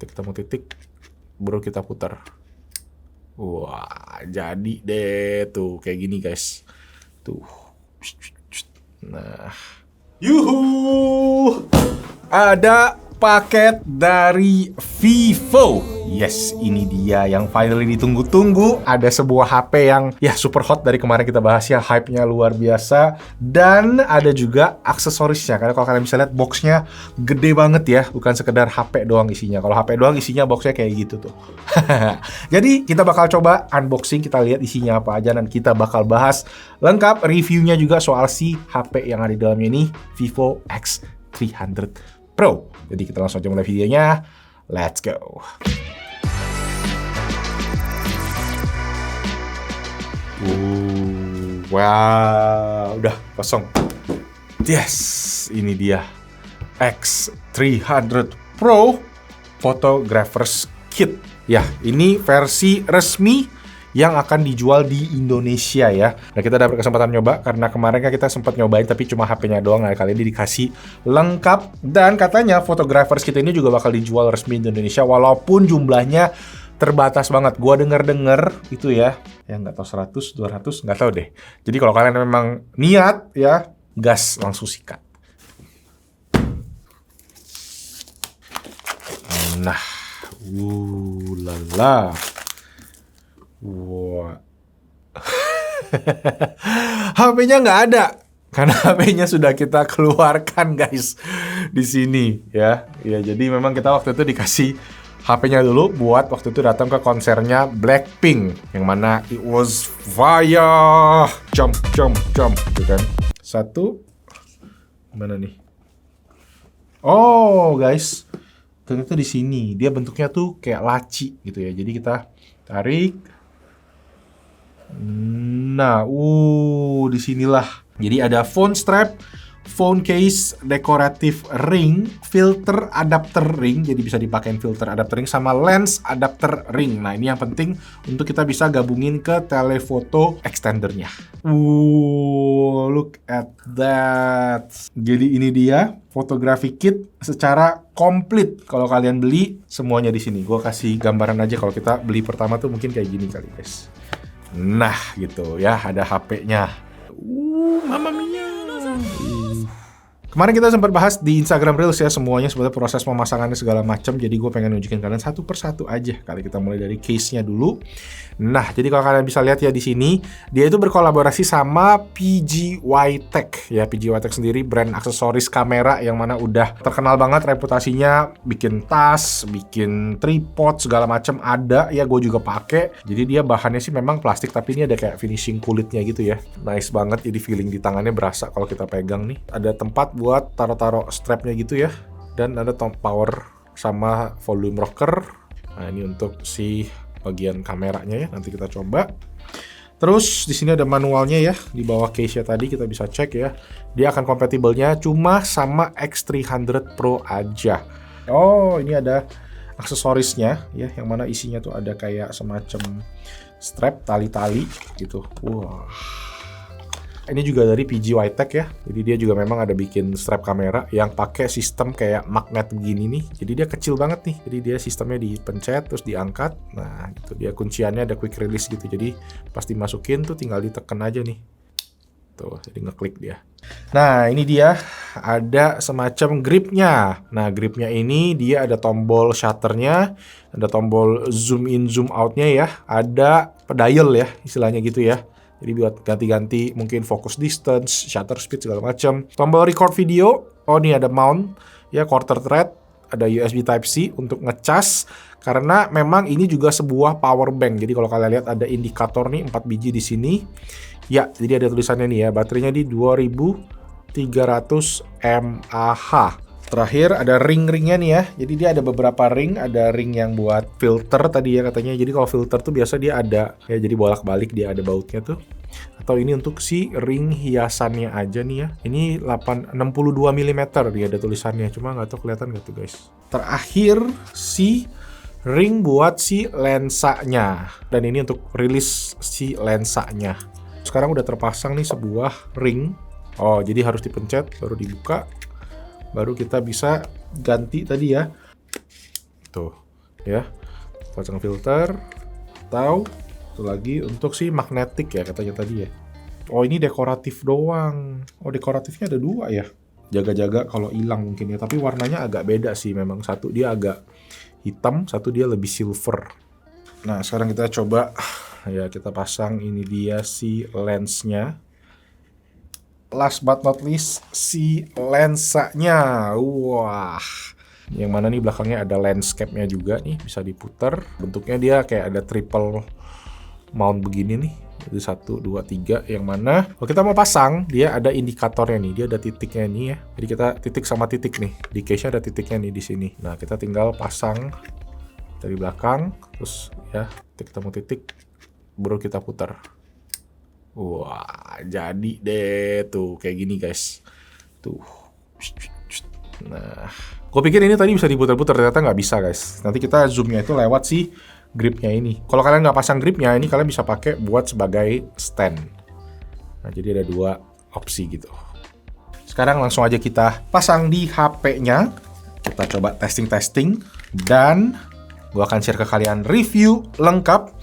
kita mau titik, baru kita putar. Wah, jadi deh tuh kayak gini guys. Tuh. Nah. Yuhu! Ada paket dari Vivo. Yes, ini dia yang finally ditunggu-tunggu. Ada sebuah HP yang ya super hot dari kemarin kita bahas ya, hype-nya luar biasa. Dan ada juga aksesorisnya. Karena kalau kalian bisa lihat boxnya gede banget ya, bukan sekedar HP doang isinya. Kalau HP doang isinya boxnya kayak gitu tuh. Jadi kita bakal coba unboxing, kita lihat isinya apa aja, dan kita bakal bahas lengkap reviewnya juga soal si HP yang ada di dalamnya ini, Vivo X300 Pro. Jadi kita langsung aja mulai videonya. Let's go. Wow, udah kosong. Yes, ini dia X300 Pro Photographers Kit. Ya, ini versi resmi yang akan dijual di Indonesia ya. Nah, kita dapat kesempatan nyoba karena kemarin kan kita sempat nyobain tapi cuma HP-nya doang. Nah, kali ini dikasih lengkap dan katanya Photographers Kit ini juga bakal dijual resmi di Indonesia walaupun jumlahnya terbatas banget. Gua denger itu ya nggak tahu 100, 200, nggak tahu deh. Jadi kalau kalian memang niat ya, gas langsung sikat. Nah, lala. Wow. HP-nya nggak ada karena HP-nya sudah kita keluarkan guys di sini ya. Ya, jadi memang kita waktu itu dikasih HP-nya dulu buat waktu itu datang ke konsernya Blackpink yang mana it was fire, jump gitu kan. Satu mana nih? Oh guys, ternyata di sini dia bentuknya tuh kayak laci gitu ya. Jadi kita tarik. Nah, disinilah. Jadi ada phone strap, phone case, decorative ring, filter adapter ring, jadi bisa dipakein filter adapter ring sama lens adapter ring. Nah, ini yang penting untuk kita bisa gabungin ke telephoto extendernya. Look at that. Jadi ini dia fotografi kit secara komplit. Kalau kalian beli semuanya di sini. Gua kasih gambaran aja kalau kita beli pertama tuh mungkin kayak gini kali, guys. Nah, gitu ya, ada HP-nya. Mamma mia. Kemarin kita sempat bahas di Instagram Reels ya, semuanya sebenarnya proses pemasangannya segala macam. Jadi gue pengen nunjukin kalian satu persatu aja. Kali kita mulai dari case-nya dulu. Nah, jadi kalau kalian bisa lihat ya di sini, dia itu berkolaborasi sama PGY Tech ya. PGY Tech sendiri brand aksesoris kamera yang mana udah terkenal banget reputasinya, bikin tas, bikin tripod segala macam ada ya. Gue juga pakai. Jadi dia bahannya sih memang plastik, tapi ini ada kayak finishing kulitnya gitu ya. Nice banget, jadi feeling di tangannya berasa kalau kita pegang nih. Ada tempat buat taruh-taruh strapnya gitu ya, dan ada power sama volume rocker. Nah, ini untuk si bagian kameranya ya, nanti kita coba. Terus di sini ada manualnya ya, di bawah case-nya tadi kita bisa cek ya. Dia akan kompatibelnya cuma sama X300 Pro aja. Oh, ini ada aksesorisnya ya, yang mana isinya tuh ada kayak semacam strap, tali-tali gitu. Wah. Ini juga dari PGY Tech ya. Jadi dia juga memang ada bikin strap kamera yang pakai sistem kayak magnet begini nih. Jadi dia kecil banget nih. Jadi dia sistemnya dipencet terus diangkat. Nah, gitu. Dia kunciannya ada quick release gitu. Jadi pas dimasukin tuh tinggal ditekan aja nih. Tuh, jadi ngeklik dia. Nah, ini dia ada semacam gripnya. Nah, gripnya ini dia ada tombol shutternya, ada tombol zoom in zoom outnya ya, ada dial ya, istilahnya gitu ya. Jadi buat ganti-ganti mungkin focus distance, shutter speed segala macam. Tombol record video. Oh, ini ada mount ya, quarter thread, ada USB Type-C untuk ngecas karena memang ini juga sebuah power bank. Jadi kalau kalian lihat ada indikator nih 4 biji di sini. Ya, jadi ada tulisannya nih ya, baterainya di 2300 mAh. Terakhir ada ring-ringnya nih ya. Jadi dia ada beberapa ring, ada ring yang buat filter tadi ya katanya. Jadi kalau filter tuh biasa dia ada ya, jadi bolak-balik dia ada bautnya tuh. Atau ini untuk si ring hiasannya aja nih ya. Ini 62 mm dia ada tulisannya. Cuma nggak tahu kelihatan nggak tuh guys. Terakhir si ring buat si lensanya. Dan ini untuk rilis si lensanya. Sekarang udah terpasang nih sebuah ring. Oh, jadi harus dipencet baru dibuka. Baru kita bisa ganti tadi ya. Tuh. ya, pasang filter. Atau satu lagi untuk si magnetik ya katanya tadi ya. Oh ini dekoratif doang. Oh dekoratifnya ada 2 ya. Jaga-jaga kalau hilang mungkin ya. Tapi warnanya agak beda sih memang. Satu dia agak hitam, satu dia lebih silver. Nah sekarang kita coba ya kita pasang, ini dia si lensnya. Last but not least si lensanya. Wah. Yang mana nih belakangnya ada landscape-nya juga nih, bisa diputar. Bentuknya dia kayak ada triple mount begini nih. Jadi 1, 2, 3. Yang mana kalau kita mau pasang, dia ada indikatornya nih. Dia ada titiknya nih ya. Jadi kita titik sama titik nih. Di case-nya ada titiknya nih di sini. Nah, kita tinggal pasang dari belakang. Terus ya, ketemu titik. Baru kita putar. Wah, jadi deh tuh. Kayak gini guys. Tuh. Nah, gue pikir ini tadi bisa diputar-putar, ternyata nggak bisa guys. Nanti kita zoomnya itu lewat si gripnya ini. Kalau kalian nggak pasang gripnya, ini kalian bisa pakai buat sebagai stand. Nah, jadi ada 2 opsi gitu. Sekarang langsung aja kita pasang di HP-nya. Kita coba testing-testing. Dan gue akan share ke kalian review lengkap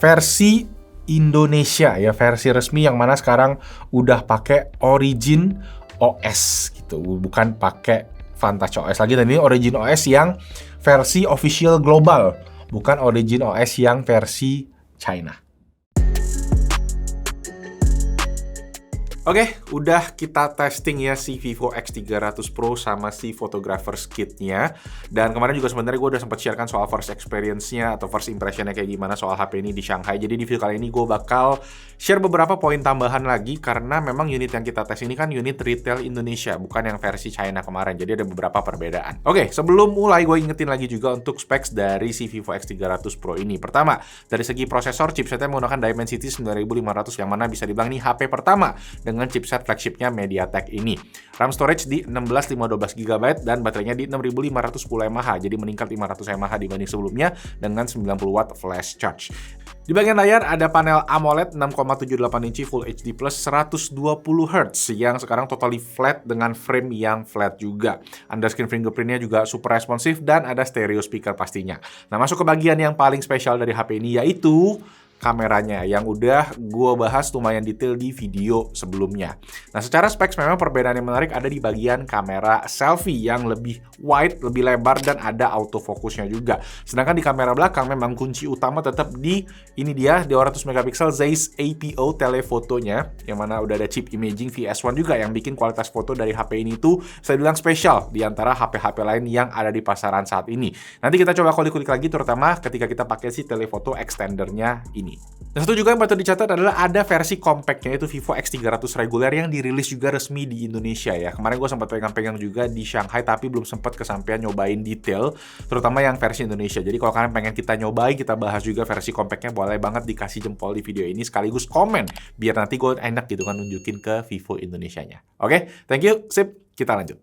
versi Indonesia ya, versi resmi yang mana sekarang udah pakai Origin OS gitu, bukan pakai Vantage OS lagi. Dan ini Origin OS yang versi official global, bukan Origin OS yang versi China. Oke, udah kita testing ya si Vivo X300 Pro sama si Photographer's Kit-nya. Dan kemarin juga sebenarnya gue udah sempat sharekan soal first experience-nya atau first impression-nya kayak gimana soal HP ini di Shanghai. Jadi di video kali ini gue bakal share beberapa poin tambahan lagi karena memang unit yang kita tes ini kan unit retail Indonesia, bukan yang versi China kemarin. Jadi ada beberapa perbedaan. Oke, sebelum mulai gue ingetin lagi juga untuk specs dari si Vivo X300 Pro ini. Pertama, dari segi prosesor, chipsetnya menggunakan Dimensity 9500 yang mana bisa dibilang nih HP pertama dengan chipset flagshipnya MediaTek ini. RAM storage di 16/512 GB dan baterainya di 6510 mAh, jadi meningkat 500 mAh dibanding sebelumnya dengan 90 watt flash charge. Di bagian layar ada panel AMOLED 6,78 inci Full HD Plus 120 Hz yang sekarang totally flat dengan frame yang flat juga. Under-screen fingerprint-nya juga super responsif dan ada stereo speaker pastinya. Nah, masuk ke bagian yang paling spesial dari HP ini yaitu kameranya yang udah gue bahas lumayan detail di video sebelumnya. Nah, secara specs memang perbedaan yang menarik ada di bagian kamera selfie yang lebih wide, lebih lebar dan ada autofocusnya juga. Sedangkan di kamera belakang memang kunci utama tetap di ini dia 200 megapiksel Zeiss APO telefotonya yang mana udah ada chip imaging VS1 juga yang bikin kualitas foto dari HP ini tuh saya bilang spesial di antara HP-HP lain yang ada di pasaran saat ini. Nanti kita coba kulik-kulik lagi terutama ketika kita pakai si telefoto extendernya ini. Dan satu juga yang patut dicatat adalah ada versi compactnya itu Vivo X300 reguler yang dirilis juga resmi di Indonesia ya. Kemarin gue sempat pegang-pegang juga di Shanghai tapi belum sempat kesampaian nyobain detail, terutama yang versi Indonesia. Jadi kalau kalian pengen kita nyobain, kita bahas juga versi compactnya, boleh banget dikasih jempol di video ini sekaligus komen biar nanti gue enak gitu kan nunjukin ke Vivo Indonesianya. Oke, thank you, sip, kita lanjut.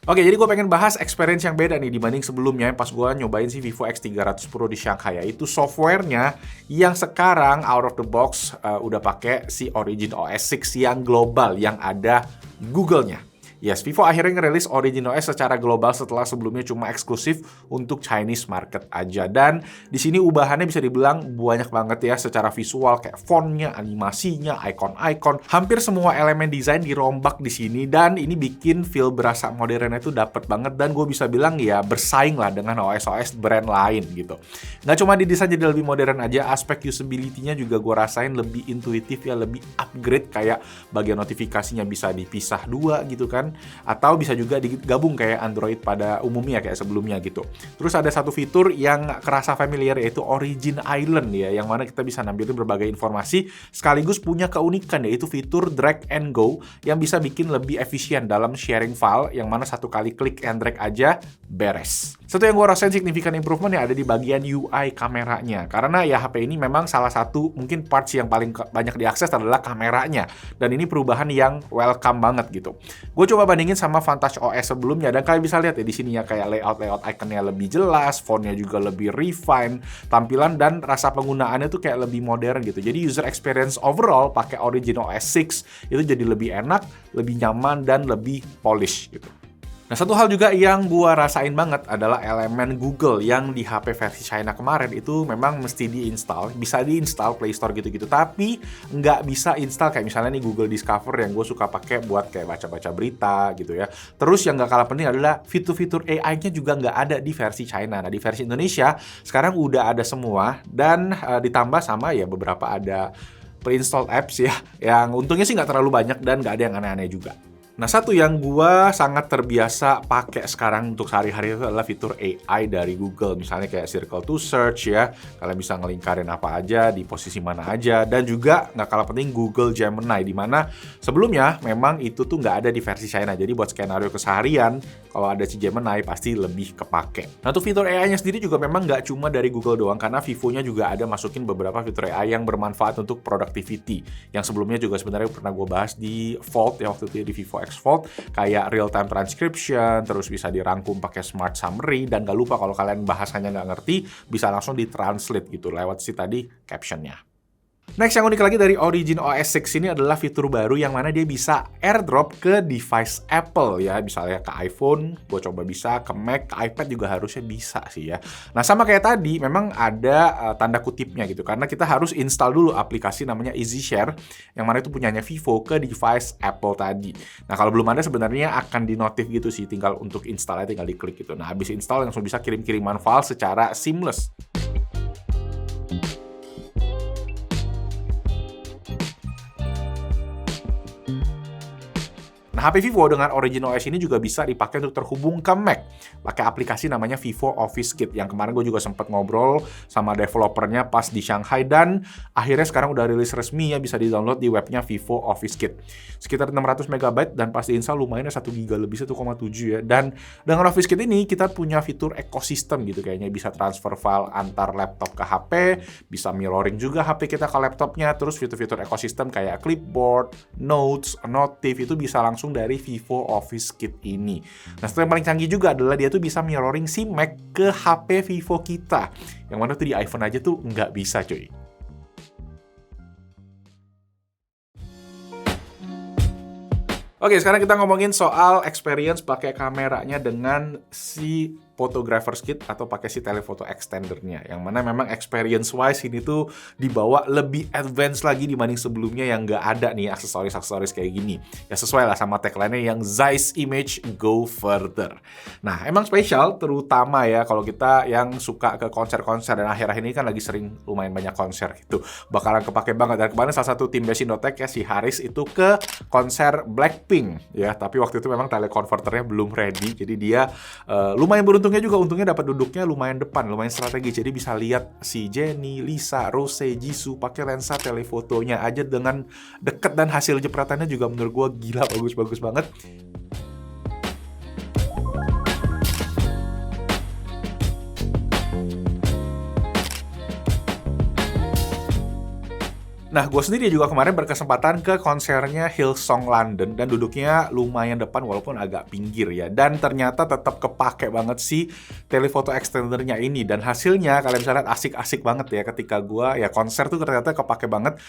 Oke, jadi gue pengen bahas experience yang beda nih dibanding sebelumnya pas gue nyobain si Vivo X300 Pro di Shanghai, yaitu softwarenya yang sekarang out of the box udah pakai si Origin OS 6 yang global, yang ada Google-nya. Yes, Vivo akhirnya ngerilis Origin OS secara global setelah sebelumnya cuma eksklusif untuk Chinese market aja. Dan di sini ubahannya bisa dibilang banyak banget ya secara visual, kayak fontnya, animasinya, icon-icon, hampir semua elemen desain dirombak di sini dan ini bikin feel berasa modernnya itu dapet banget dan gue bisa bilang ya bersaing lah dengan OS-OS brand lain gitu. Nggak cuma didesain jadi lebih modern aja, aspek usability-nya juga gue rasain lebih intuitif ya, lebih upgrade kayak bagian notifikasinya bisa dipisah 2 gitu kan. Atau bisa juga digabung kayak Android pada umumnya kayak sebelumnya gitu. Terus ada satu fitur yang kerasa familiar yaitu Origin Island ya, yang mana kita bisa nampilin berbagai informasi sekaligus punya keunikan yaitu fitur drag and go yang bisa bikin lebih efisien dalam sharing file yang mana satu kali klik and drag aja beres. Satu yang gue rasain signifikan improvement ya ada di bagian UI kameranya. Karena ya HP ini memang salah satu mungkin parts yang paling banyak diakses adalah kameranya. Dan ini perubahan yang welcome banget gitu. Gue coba bandingin sama Vantage OS sebelumnya dan kalian bisa lihat ya di sini ya kayak layout iconnya lebih jelas, fontnya juga lebih refine, tampilan dan rasa penggunaannya tuh kayak lebih modern gitu. Jadi user experience overall pakai Origin OS 6 itu jadi lebih enak, lebih nyaman dan lebih polish gitu. Nah, satu hal juga yang gua rasain banget adalah elemen Google yang di HP versi China kemarin itu memang mesti diinstal, bisa diinstal Play Store gitu-gitu, tapi nggak bisa install kayak misalnya nih Google Discover yang gue suka pakai buat kayak baca-baca berita gitu ya. Terus yang nggak kalah penting adalah fitur-fitur AI-nya juga nggak ada di versi China. Nah, di versi Indonesia sekarang udah ada semua dan ditambah sama ya beberapa ada pre-installed apps ya, yang untungnya sih nggak terlalu banyak dan nggak ada yang aneh-aneh juga. Nah, satu yang gua sangat terbiasa pakai sekarang untuk sehari-hari itu adalah fitur AI dari Google. Misalnya kayak Circle to Search ya, kalian bisa ngelingkarin apa aja, di posisi mana aja. Dan juga nggak kalah penting Google Gemini, di mana sebelumnya memang itu tuh nggak ada di versi China. Jadi buat skenario keseharian, kalau ada si Gemini pasti lebih kepake. Nah, tuh fitur AI-nya sendiri juga memang nggak cuma dari Google doang, karena Vivo-nya juga ada masukin beberapa fitur AI yang bermanfaat untuk productivity. Yang sebelumnya juga sebenarnya pernah gue bahas di Fold ya, waktu itu di Vivo X Fold, kayak real time transcription, terus bisa dirangkum pakai smart summary, dan gak lupa kalau kalian bahasanya nggak ngerti, bisa langsung ditranslate gitu lewat si tadi captionnya. Next, yang unik lagi dari Origin OS 6 ini adalah fitur baru yang mana dia bisa airdrop ke device Apple ya. Misalnya ke iPhone, gue coba bisa, ke Mac, ke iPad juga harusnya bisa sih ya. Nah, sama kayak tadi, memang ada tanda kutipnya gitu. Karena kita harus install dulu aplikasi namanya EasyShare, yang mana itu punyanya Vivo ke device Apple tadi. Nah, kalau belum ada sebenarnya akan dinotif gitu sih. Tinggal untuk install aja, tinggal diklik gitu. Nah, habis install langsung bisa kirim-kiriman file secara seamless. Nah, HP Vivo dengan Origin OS ini juga bisa dipakai untuk terhubung ke Mac. Pakai aplikasi namanya Vivo Office Kit. Yang kemarin gue juga sempat ngobrol sama developernya pas di Shanghai. Dan akhirnya sekarang udah rilis resmi ya, bisa di-download di webnya Vivo Office Kit. Sekitar 600 MB dan pas di-install lumayan 1 GB lebih, 1,7 ya. Dan dengan Office Kit ini kita punya fitur ekosistem gitu kayaknya. Bisa transfer file antar laptop ke HP, bisa mirroring juga HP kita ke laptopnya. Terus fitur-fitur ekosistem kayak clipboard, notes, notif itu bisa langsung dari Vivo Office Kit ini. Nah, yang paling canggih juga adalah dia tuh bisa mirroring si Mac ke HP Vivo kita. Yang mana tuh di iPhone aja tuh nggak bisa, cuy. Oke, sekarang kita ngomongin soal experience pakai kameranya dengan si photographer's kit atau pakai si telephoto extendernya, yang mana memang experience wise ini tuh dibawa lebih advance lagi dibanding sebelumnya yang nggak ada nih aksesoris kayak gini. Ya sesuai lah sama tagline-nya yang Zeiss Image Go Further. Nah, emang spesial terutama ya kalau kita yang suka ke konser-konser, dan akhir-akhir ini kan lagi sering lumayan banyak konser gitu. Bakalan kepake banget. Dan kemarin salah satu tim Besindotech ya, si Haris itu ke konser Blackpink ya, tapi waktu itu memang teleconverternya belum ready. Jadi dia lumayan beruntungnya juga, untungnya dapat duduknya lumayan depan, lumayan strategis. Jadi bisa lihat si Jennie, Lisa, Rose, Jisoo pakai lensa telefotonya aja dengan deket, dan hasil jepretannya juga menurut gue gila, bagus banget. Nah, gue sendiri juga kemarin berkesempatan ke konsernya Hillsong London, dan duduknya lumayan depan walaupun agak pinggir ya. Dan ternyata tetap kepake banget si telephoto extendernya ini. Dan hasilnya kalian bisa lihat asik-asik banget ya ketika gue ya konser tuh ternyata kepake banget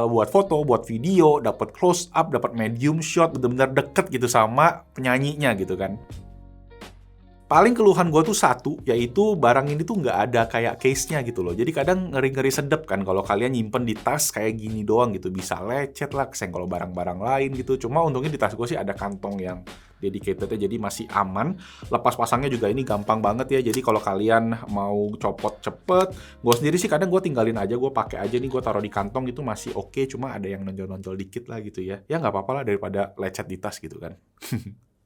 buat foto, buat video, dapat close up, dapat medium shot, bener-bener deket gitu sama penyanyinya gitu kan. Paling keluhan gue tuh satu, yaitu barang ini tuh nggak ada kayak case-nya gitu loh. Jadi kadang ngeri-ngeri sedep kan kalau kalian nyimpen di tas kayak gini doang gitu. Bisa lecet lah, kesenggol barang-barang lain gitu. Cuma untungnya di tas gue sih ada kantong yang dedicated-nya, jadi masih aman. Lepas pasangnya juga ini gampang banget ya. Jadi kalau kalian mau copot cepet, gue sendiri sih kadang gue tinggalin aja, gue pakai aja nih, gue taruh di kantong gitu masih oke. Cuma ada yang nonjol-nonjol dikit lah gitu ya. Ya nggak apa-apa lah daripada lecet di tas gitu kan.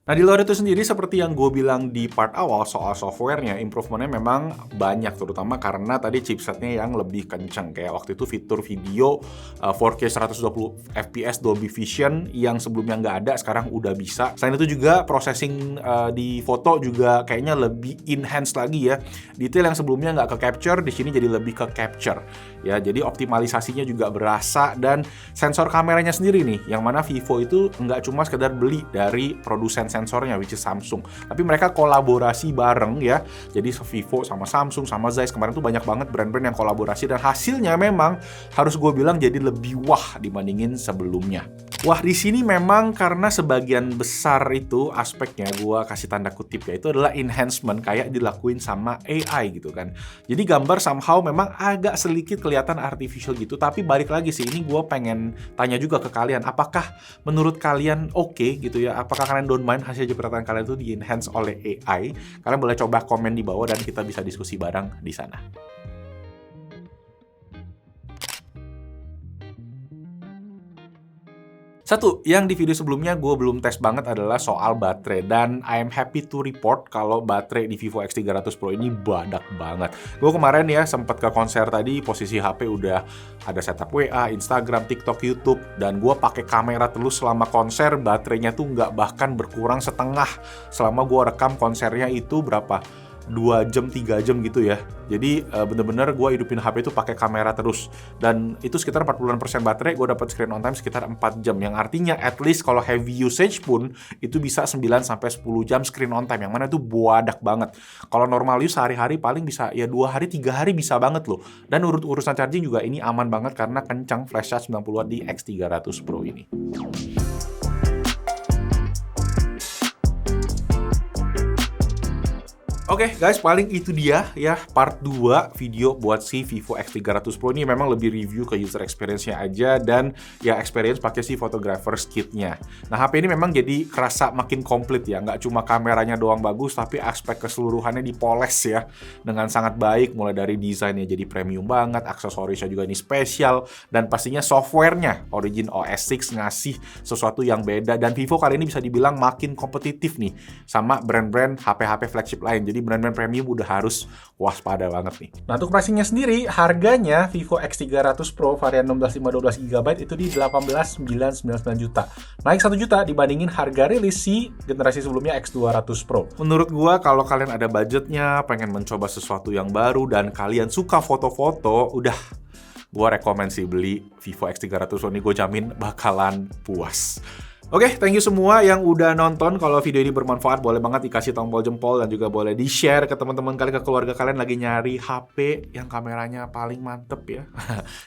Nah, di luar itu sendiri seperti yang gue bilang di part awal soal softwarenya, improvementnya memang banyak, terutama karena tadi chipsetnya yang lebih kenceng. Kayak waktu itu fitur video 4K 120 fps Dolby Vision yang sebelumnya nggak ada, sekarang udah bisa. Selain itu juga processing di foto juga kayaknya lebih enhance lagi ya. Detail yang sebelumnya nggak ke capture, di sini jadi lebih ke capture. Ya, jadi optimalisasinya juga berasa, dan sensor kameranya sendiri nih, yang mana Vivo itu nggak cuma sekedar beli dari produsen sensornya, which is Samsung. Tapi mereka kolaborasi bareng ya. Jadi Vivo sama Samsung sama Zeiss kemarin tuh banyak banget brand-brand yang kolaborasi, dan hasilnya memang harus gue bilang jadi lebih wah dibandingin sebelumnya. Wah, di sini memang karena sebagian besar itu aspeknya gue kasih tanda kutip ya, itu adalah enhancement kayak dilakuin sama AI gitu kan. Jadi gambar somehow memang agak sedikit kelihatan artificial gitu, tapi balik lagi sih, ini gue pengen tanya juga ke kalian, apakah menurut kalian oke gitu ya? Apakah kalian don't mind hasil jepretan kalian itu di-enhance oleh AI? Kalian boleh coba komen di bawah dan kita bisa diskusi bareng di sana. Satu, yang di video sebelumnya gue belum tes banget adalah soal baterai, dan I am happy to report kalau baterai di Vivo X300 Pro ini badak banget. Gue kemarin ya sempet ke konser tadi, posisi HP udah ada setup WA, Instagram, TikTok, YouTube, dan gue pakai kamera terus selama konser. Baterainya tuh nggak bahkan berkurang setengah selama gue rekam konsernya itu berapa? 2 jam, 3 jam gitu ya. Jadi bener-bener gue hidupin HP itu pakai kamera terus, dan itu sekitar 40% baterai, gue dapat screen on time sekitar 4 jam, yang artinya at least kalau heavy usage pun itu bisa 9-10 jam screen on time, yang mana itu buadak banget. Kalau normal use sehari-hari paling bisa ya 2 hari, 3 hari bisa banget loh. Dan urusan charging juga ini aman banget karena kencang flash charge 90 watt di X300 Pro ini. Oke guys, paling itu dia ya part 2 video buat si Vivo X300 Pro ini. Memang lebih review ke user experience-nya aja, dan ya experience pakai si photographer's kit-nya. Nah, HP ini memang jadi kerasa makin komplit ya, nggak cuma kameranya doang bagus, tapi aspek keseluruhannya dipoles ya dengan sangat baik, mulai dari desainnya jadi premium banget, aksesorisnya juga ini spesial, dan pastinya software-nya Origin OS 6 ngasih sesuatu yang beda, dan Vivo kali ini bisa dibilang makin kompetitif nih sama brand-brand HP-HP flagship lain. Jadi brand-brand premium udah harus waspada banget nih. Nah, untuk pricing-nya sendiri, harganya Vivo X300 Pro varian 16/512GB itu di 18.999 juta. Naik 1 juta dibandingin harga rilis si generasi sebelumnya X200 Pro. Menurut gua, kalau kalian ada budgetnya, pengen mencoba sesuatu yang baru, dan kalian suka foto-foto, udah gua rekomen sih beli Vivo X300 Pro ini, gue jamin bakalan puas. Oke, thank you semua yang udah nonton. Kalau video ini bermanfaat, boleh banget dikasih tombol jempol, dan juga boleh di-share ke teman-teman kalian, ke keluarga kalian lagi nyari HP yang kameranya paling mantep ya.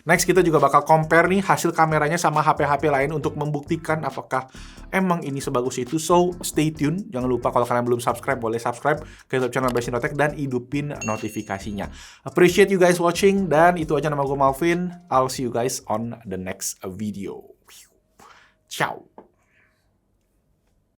Next, kita juga bakal compare nih hasil kameranya sama HP-HP lain untuk membuktikan apakah emang ini sebagus itu. So, stay tune. Jangan lupa kalau kalian belum subscribe, boleh subscribe ke YouTube channel Best Indotech dan hidupin notifikasinya. Appreciate you guys watching, dan itu aja, nama gue Malvin. I'll see you guys on the next video. Ciao.